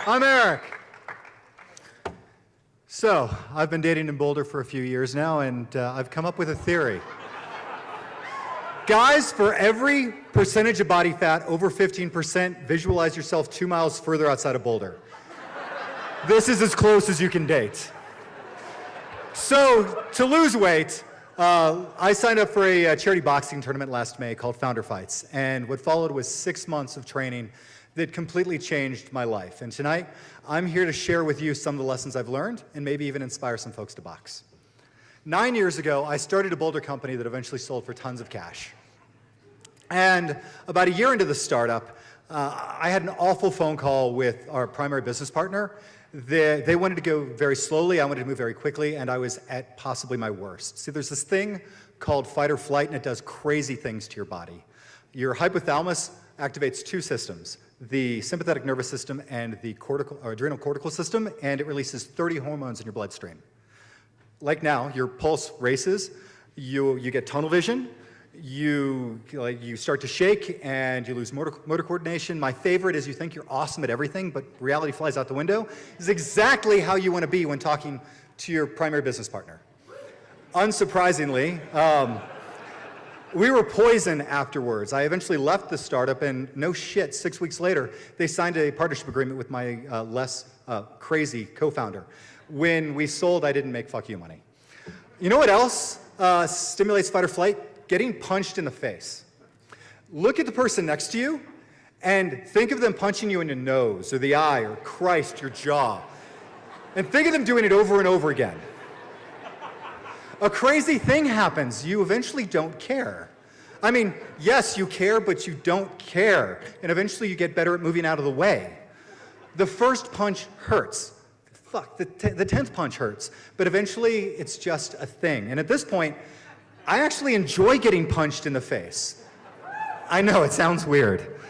I'm Eric. So, I've been dating in Boulder for a few years now, and I've come up with a theory. Guys, for every percentage of body fat over 15%, visualize yourself 2 miles further outside of Boulder. This is as close as you can date. So, to lose weight, I signed up for a charity boxing tournament last May called Founder Fights, and what followed was 6 months of training that completely changed my life. And tonight, I'm here to share with you some of the lessons I've learned and maybe even inspire some folks to box. 9 years ago, I started a Boulder company that eventually sold for tons of cash. And about a year into the startup, I had an awful phone call with our primary business partner. They wanted to go very slowly, I wanted to move very quickly, and I was at possibly my worst. See, there's this thing called fight or flight, and it does crazy things to your body. Your hypothalamus activates two systems, the sympathetic nervous system and the adrenal cortical system, and it releases 30 hormones in your bloodstream. Like now, your pulse races, you get tunnel vision, you start to shake, and you lose motor coordination. My favorite is you think you're awesome at everything, but reality flies out the window. This is exactly how you want to be when talking to your primary business partner. Unsurprisingly, we were poison afterwards. I eventually left the startup, and no shit, 6 weeks later, they signed a partnership agreement with my less crazy co-founder. When we sold, I didn't make fuck you money. You know what else stimulates fight or flight? Getting punched in the face. Look at the person next to you and think of them punching you in the nose or the eye or Christ, your jaw. And think of them doing it over and over again. A crazy thing happens. You eventually don't care. I mean, yes, you care, but you don't care. And eventually you get better at moving out of the way. The first punch hurts. Fuck, the 10th punch hurts. But eventually it's just a thing. And at this point, I actually enjoy getting punched in the face. I know, it sounds weird.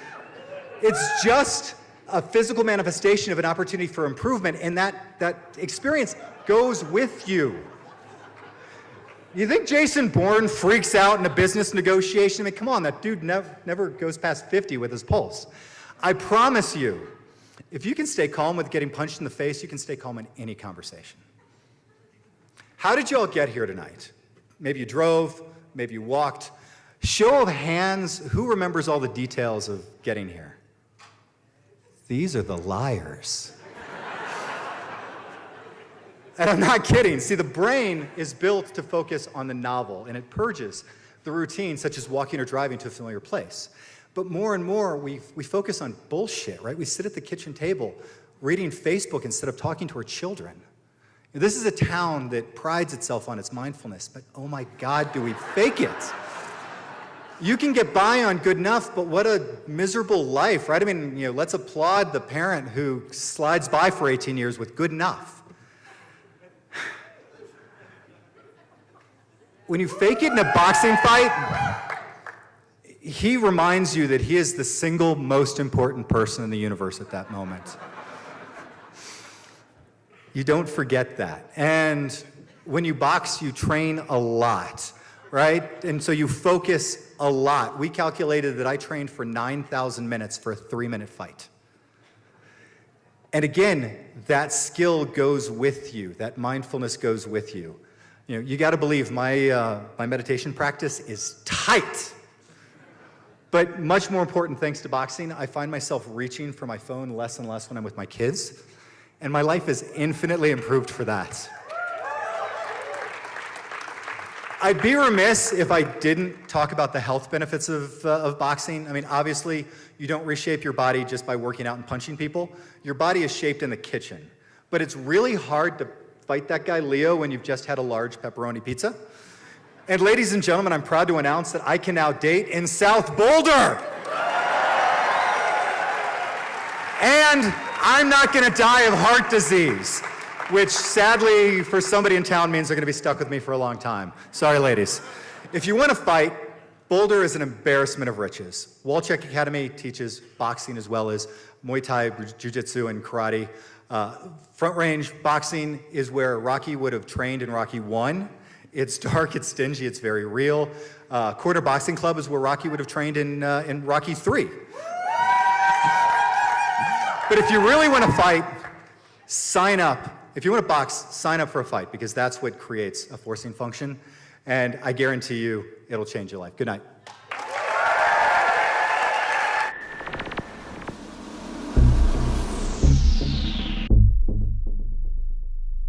It's just a physical manifestation of an opportunity for improvement, and that experience goes with you. You think Jason Bourne freaks out in a business negotiation? I mean, come on, that dude never goes past 50 with his pulse. I promise you, if you can stay calm with getting punched in the face, you can stay calm in any conversation. How did you all get here tonight? Maybe you drove, maybe you walked. Show of hands, who remembers all the details of getting here? These are the liars. And I'm not kidding. See, the brain is built to focus on the novel, and it purges the routine, such as walking or driving to a familiar place. But more and more, we focus on bullshit, right? We sit at the kitchen table reading Facebook instead of talking to our children. This is a town that prides itself on its mindfulness, but oh my God, do we fake it? You can get by on good enough, but what a miserable life, right? I mean, let's applaud the parent who slides by for 18 years with good enough. When you fake it in a boxing fight, he reminds you that he is the single most important person in the universe at that moment. You don't forget that. And when you box, you train a lot, right? And so you focus a lot. We calculated that I trained for 9,000 minutes for a 3-minute fight. And again, that skill goes with you. That mindfulness goes with you. You got to believe my meditation practice is tight. But much more important, thanks to boxing, I find myself reaching for my phone less and less when I'm with my kids. And my life is infinitely improved for that. I'd be remiss if I didn't talk about the health benefits of boxing. I mean, obviously, you don't reshape your body just by working out and punching people. Your body is shaped in the kitchen. But it's really hard to fight that guy Leo when you've just had a large pepperoni pizza. And ladies and gentlemen, I'm proud to announce that I can now date in South Boulder. And I'm not gonna die of heart disease, which sadly for somebody in town means they're gonna be stuck with me for a long time. Sorry, ladies. If you wanna fight, Boulder is an embarrassment of riches. Walchuk Academy teaches boxing as well as Muay Thai, Jiu-Jitsu, and Karate. Front Range boxing is where Rocky would have trained in Rocky 1. It's dark, it's stingy, it's very real. Corner Boxing Club is where Rocky would have trained in Rocky 3. But if you really want to fight, sign up. If you want to box, sign up for a fight, because that's what creates a forcing function. And I guarantee you, it'll change your life. Good night.